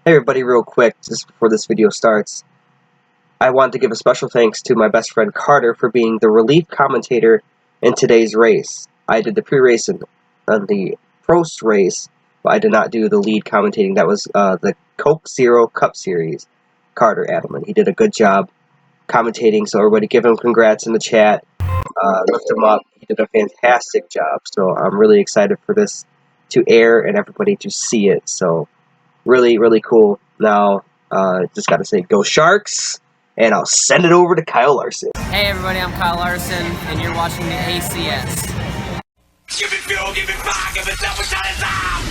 Hey everybody, real quick, just before this video starts, I want to give a special thanks to my best friend Carter for being the relief commentator in today's race. I did the pre-race and the post race, but I did not do the lead commentating. That was the Coke Zero Cup Series. Carter Adelman. He did a good job commentating, so everybody give him congrats in the chat. Lift him up. He did a fantastic job, so I'm really excited for this to air and everybody to see it. So really, really cool. Now, just got to say, go Sharks, and I'll send it over to Kyle Larson. Hey everybody, I'm Kyle Larson, and you're watching the ACS. Give me fuel, give me fire, give me double shot of time.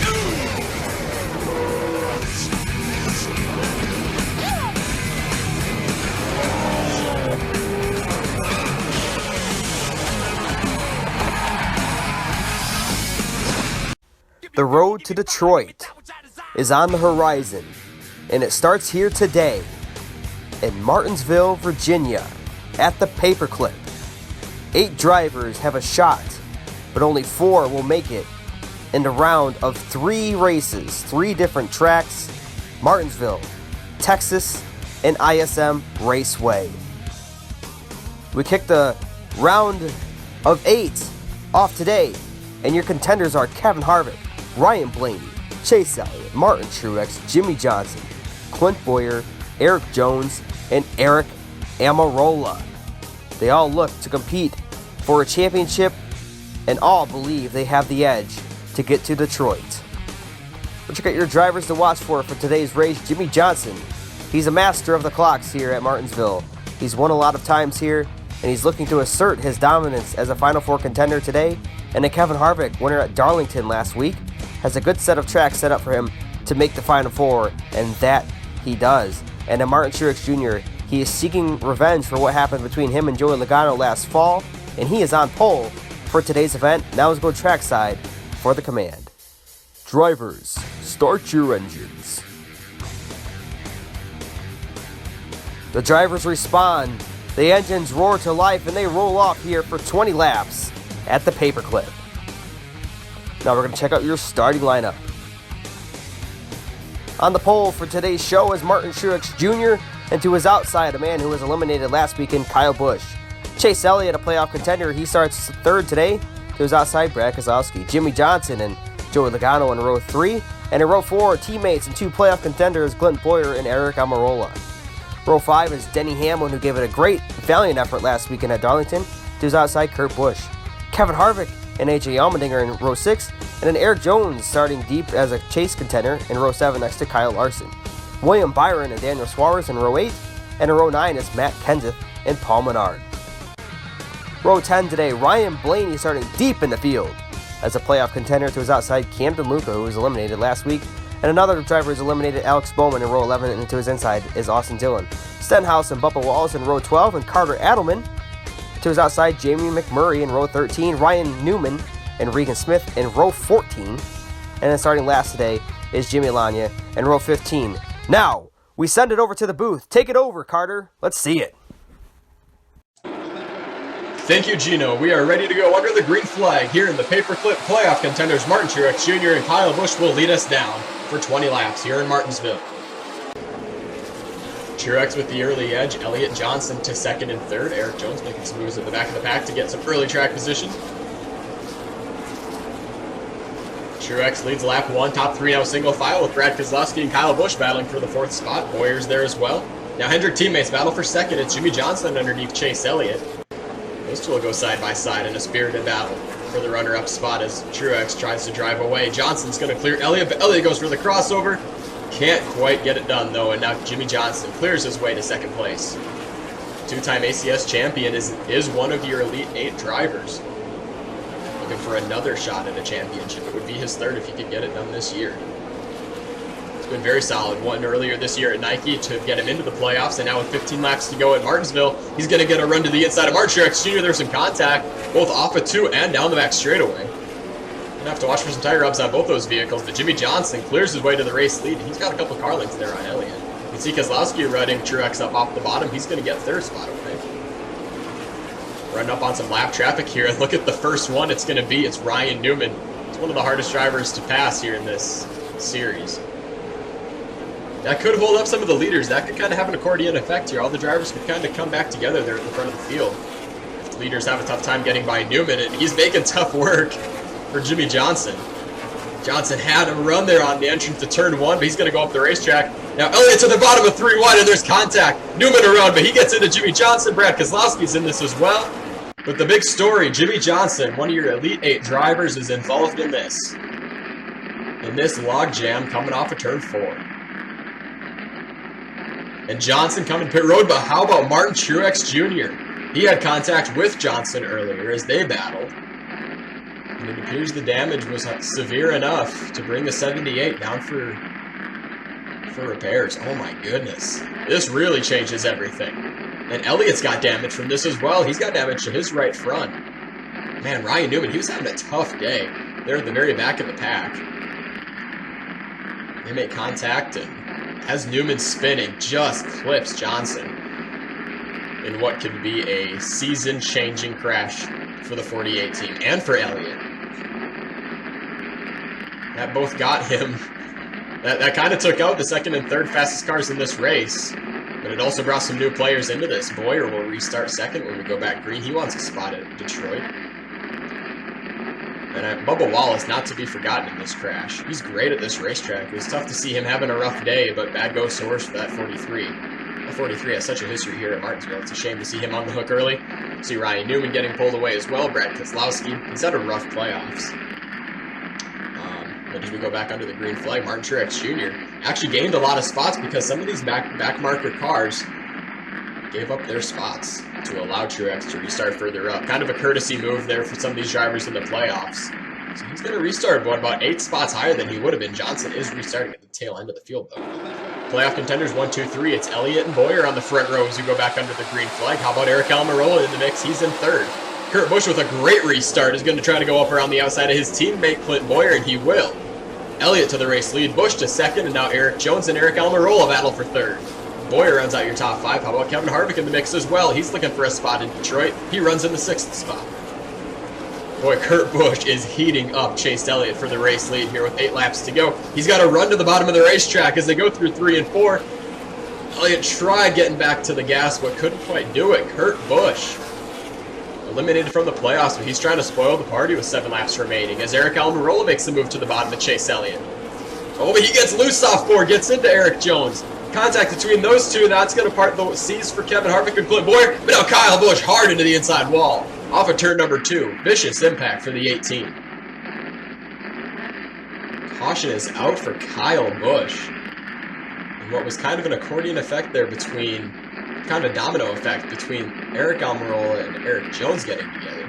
The road to Detroit is on the horizon, and it starts here today in Martinsville, Virginia, at the Paperclip. 8 drivers have a shot, but only 4 will make it in the round of 3 races, 3 different tracks: Martinsville, Texas, and ISM Raceway. We kick the round of 8 off today, and your contenders are Kevin Harvick, Ryan Blaney, Chase Elliott, Martin Truex, Jimmy Johnson, Clint Bowyer, Eric Jones, and Eric Almirola. They all look to compete for a championship and all believe they have the edge to get to Detroit. But check out your drivers to watch for today's race. Jimmy Johnson, he's a master of the clocks here at Martinsville. He's won a lot of times here, and he's looking to assert his dominance as a Final Four contender today. And then Kevin Harvick, winner at Darlington last week, has a good set of tracks set up for him to make the Final Four, and that he does. And then Martin Truex Jr., he is seeking revenge for what happened between him and Joey Logano last fall, and he is on pole for today's event. Now let's go trackside for the command. Drivers, start your engines. The drivers respond, the engines roar to life, and they roll off here for 20 laps at the Paperclip. Now we're going to check out your starting lineup. On the pole for today's show is Martin Truex Jr., and to his outside, a man who was eliminated last weekend, Kyle Busch. Chase Elliott, a playoff contender, he starts third today. To his outside, Brad Keselowski, Jimmy Johnson, and Joey Logano in row 3. And in row 4, teammates and 2 playoff contenders, Clint Bowyer and Eric Almirola. Row 5 is Denny Hamlin, who gave it a great, valiant effort last weekend at Darlington. To his outside, Kurt Busch. Kevin Harvick and AJ Allmendinger in row 6, and then Eric Jones starting deep as a chase contender in row 7 next to Kyle Larson. William Byron and Daniel Suarez in row 8, and in row 9 is Matt Kenseth and Paul Menard. Row 10 today, Ryan Blaney starting deep in the field as a playoff contender. To his outside, Camden Luca, who was eliminated last week, and another driver is eliminated, Alex Bowman in row 11, and to his inside is Austin Dillon. Stenhouse and Bubba Wallace in row 12, and Carter Adelman. To his outside, Jamie McMurray in row 13, Ryan Newman and Regan Smith in row 14. And then starting last today is Jimmy Lania in row 15. Now, we send it over to the booth. Take it over, Carter. Let's see it. Thank you, Gino. We are ready to go under the green flag here in the Paperclip. Playoff contenders Martin Truex Jr. and Kyle Busch will lead us down for 20 laps here in Martinsville. Truex with the early edge, Elliott Johnson to second and third. Eric Jones making some moves at the back of the pack to get some early track position. Truex leads lap 1, top 3 now single file with Brad Keselowski and Kyle Busch battling for the 4th spot. Bowyer's there as well. Now Hendrick teammates battle for second. It's Jimmy Johnson underneath Chase Elliott. Those two will go side by side in a spirited battle for the runner-up spot as Truex tries to drive away. Johnson's going to clear Elliott, but Elliott goes for the crossover. Can't quite get it done though, and now Jimmy Johnson clears his way to second place. 2-time ACS champion is one of your Elite 8 drivers. Looking for another shot at a championship. It would be his 3rd if he could get it done this year. It's been very solid. Won earlier this year at Nike to get him into the playoffs, and now with 15 laps to go at Martinsville, he's going to get a run to the inside of Martin Truex Jr. There's some contact, both off of 2 and down the back straightaway. Gonna have to watch for some tire rubs on both those vehicles, but Jimmy Johnson clears his way to the race lead. He's got a couple car lengths there on Elliott. You can see Keselowski running Truex up off the bottom. He's going to get 3rd spot away. Running up on some lap traffic here, and look at the first one it's Ryan Newman. He's one of the hardest drivers to pass here in this series. That could hold up some of the leaders. That could kind of have an accordion effect here. All the drivers could kind of come back together there at the front of the field. If the leaders have a tough time getting by Newman, and he's making tough work for Jimmy Johnson. Johnson had a run there on the entrance to turn 1, but he's going to go up the racetrack. Now Elliott to the bottom of 3 wide, and there's contact. Newman around, but he gets into Jimmy Johnson. Brad Kozlowski's in this as well. But the big story, Jimmy Johnson, one of your Elite 8 drivers, is involved in this. In this log jam coming off of turn 4. And Johnson coming pit road, but how about Martin Truex Jr.? He had contact with Johnson earlier as they battled. And it appears the damage was severe enough to bring the 78 down for repairs. Oh my goodness. This really changes everything. And Elliott's got damage from this as well. He's got damage to his right front. Man, Ryan Newman, he was having a tough day. They're at the very back of the pack. They make contact, and as Newman spinning, just clips Johnson in what could be a season-changing crash for the 48 team and for Elliott. That both got him. That kind of took out the second and third fastest cars in this race. But it also brought some new players into this. Boyer will restart second when we go back green. He wants a spot at Detroit. And Bubba Wallace, not to be forgotten in this crash. He's great at this racetrack. It was tough to see him having a rough day, but bad goes to worse for that 43. That 43 has such a history here at Martinsville. It's a shame to see him on the hook early. See Ryan Newman getting pulled away as well. Brad Kozlowski, he's had a rough playoffs. But as we go back under the green flag, Martin Truex Jr. actually gained a lot of spots because some of these back marker cars gave up their spots to allow Truex to restart further up. Kind of a courtesy move there for some of these drivers in the playoffs. So he's going to restart about 8 spots higher than he would have been. Johnson is restarting at the tail end of the field, though. Playoff contenders 1, 2, 3. It's Elliott and Boyer on the front row as we go back under the green flag. How about Eric Almirola in the mix? He's in third. Kurt Busch with a great restart is going to try to go up around the outside of his teammate Clint Boyer, and he will. Elliott to the race lead, Busch to second, and now Eric Jones and Eric Almirola battle for third. Boyer runs out your top 5. How about Kevin Harvick in the mix as well? He's looking for a spot in Detroit. He runs in the 6th spot. Boy, Kurt Busch is heating up Chase Elliott for the race lead here with 8 laps to go. He's got to run to the bottom of the racetrack as they go through 3 and 4. Elliott tried getting back to the gas, but couldn't quite do it. Kurt Busch eliminated from the playoffs, but he's trying to spoil the party with 7 laps remaining as Eric Almirola makes the move to the bottom of Chase Elliott. Oh, but he gets loose off 4, gets into Eric Jones. Contact between those two, that's going to part the seas for Kevin Harvick and Clint Boyer, but now Kyle Busch hard into the inside wall. Off of turn number 2. Vicious impact for the 18. Caution is out for Kyle Busch. And what was kind of an accordion effect there between, kind of a domino effect between Eric Almirola and Eric Jones getting together.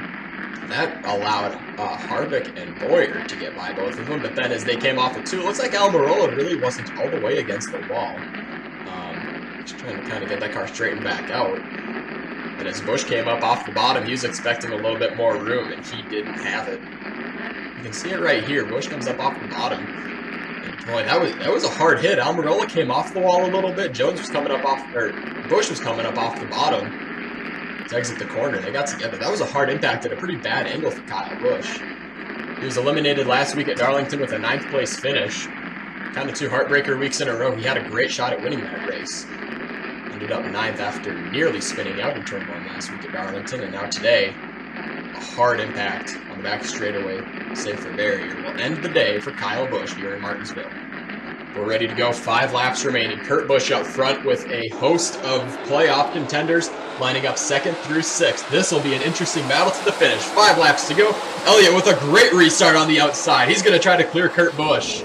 That allowed Harvick and Boyer to get by both of them, but then as they came off of 2, it looks like Almirola really wasn't all the way against the wall. Just trying to kind of get that car straightened back out. And as Busch came up off the bottom, he was expecting a little bit more room, and he didn't have it. You can see it right here. Busch comes up off the bottom. And boy, that was a hard hit. Almirola came off the wall a little bit. Jones was coming up off, or Busch was coming up off the bottom to exit the corner. They got together. That was a hard impact at a pretty bad angle for Kyle Busch. He was eliminated last week at Darlington with a 9th place finish. Kind of 2 heartbreaker weeks in a row. He had a great shot at winning that race. Ended up 9th after nearly spinning out in turn 1 last week at Darlington, and now today, a hard impact on the back straightaway, safer barrier will end the day for Kyle Busch here in Martinsville. We're ready to go. 5 laps remaining. Kurt Busch up front with a host of playoff contenders lining up 2nd through 6th. This will be an interesting battle to the finish. 5 laps to go. Elliott with a great restart on the outside. He's going to try to clear Kurt Busch.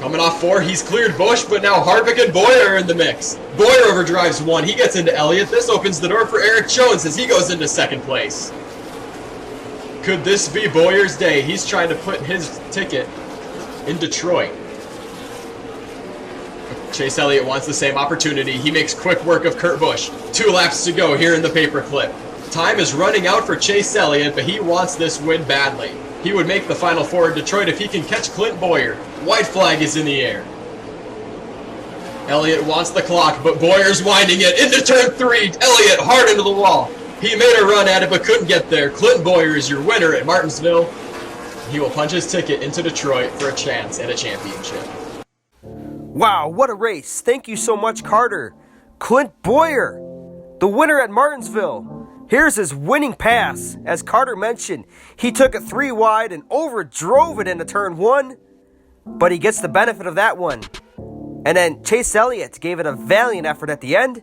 Coming off 4, he's cleared Busch, but now Harvick and Boyer are in the mix. Boyer overdrives 1. He gets into Elliott. This opens the door for Eric Jones as he goes into 2nd place. Could this be Boyer's day? He's trying to put his ticket in Detroit. Chase Elliott wants the same opportunity. He makes quick work of Kurt Busch. 2 laps to go here in the paperclip. Time is running out for Chase Elliott, but he wants this win badly. He would make the Final 4 in Detroit if he can catch Clint Boyer. White flag is in the air. Elliott wants the clock, but Boyer's winding it into turn 3. Elliott hard into the wall. He made a run at it, but couldn't get there. Clint Boyer is your winner at Martinsville. He will punch his ticket into Detroit for a chance at a championship. Wow, what a race. Thank you so much, Carter. Clint Boyer, the winner at Martinsville. Here's his winning pass. As Carter mentioned, he took it 3 wide and overdrove it into turn 1, but he gets the benefit of that one. And then Chase Elliott gave it a valiant effort at the end,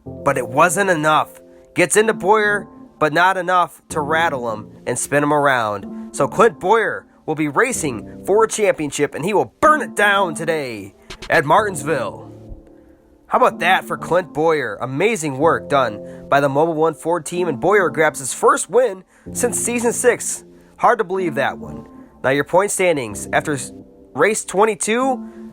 but it wasn't enough. Gets into Boyer, but not enough to rattle him and spin him around. So Clint Boyer will be racing for a championship, and he will burn it down today at Martinsville. How about that for Clint Boyer? Amazing work done by the Mobil 1 Ford team, and Boyer grabs his first win since Season 6. Hard to believe that one. Now your point standings after race 22,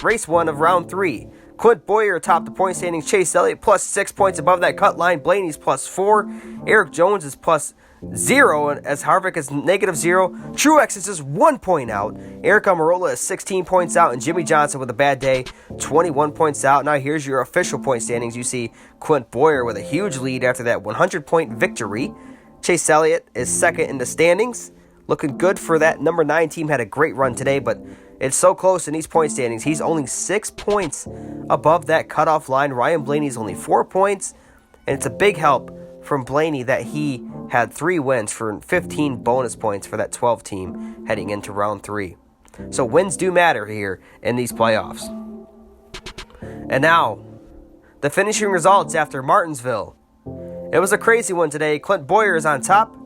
race 1 of round 3. Clint Boyer topped the point standings. Chase Elliott plus 6 points above that cut line. Blaney's plus 4. Eric Jones is plus 0, as Harvick is negative 0. Truex is just 1 point out. Eric Almirola is 16 points out, and Jimmy Johnson with a bad day, 21 points out. Now here's your official point standings. You see Clint Boyer with a huge lead after that 100-point victory. Chase Elliott is second in the standings. Looking good for that number 9 team. Had a great run today, but it's so close in these point standings. He's only 6 points above that cutoff line. Ryan Blaney's only 4 points, and it's a big help from Blaney that he had 3 wins for 15 bonus points for that 12 team heading into round 3. So wins do matter here in these playoffs. And now, the finishing results after Martinsville. It was a crazy one today. Clint Boyer is on top.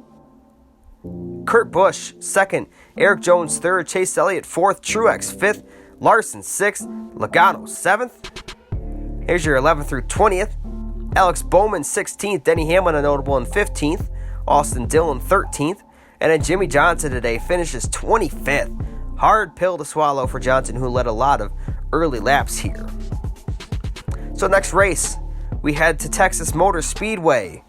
Kurt Busch, second. Eric Jones, third. Chase Elliott, fourth. Truex, fifth. Larson, sixth. Logano, seventh. Here's your 11th through 20th. Alex Bowman, 16th. Denny Hamlin, a notable, in 15th. Austin Dillon, 13th. And then Jimmy Johnson today finishes 25th. Hard pill to swallow for Johnson, who led a lot of early laps here. So next race, we head to Texas Motor Speedway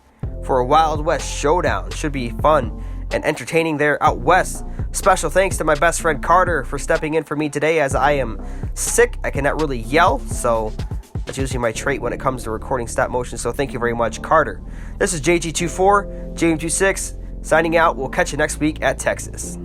for a Wild West showdown. Should be fun and entertaining there out west. Special thanks to my best friend Carter for stepping in for me today, as I am sick. I cannot really yell, so that's usually my trait when it comes to recording stop motion. So thank you very much, Carter. This is JG24, JM26, signing out. We'll catch you next week at Texas.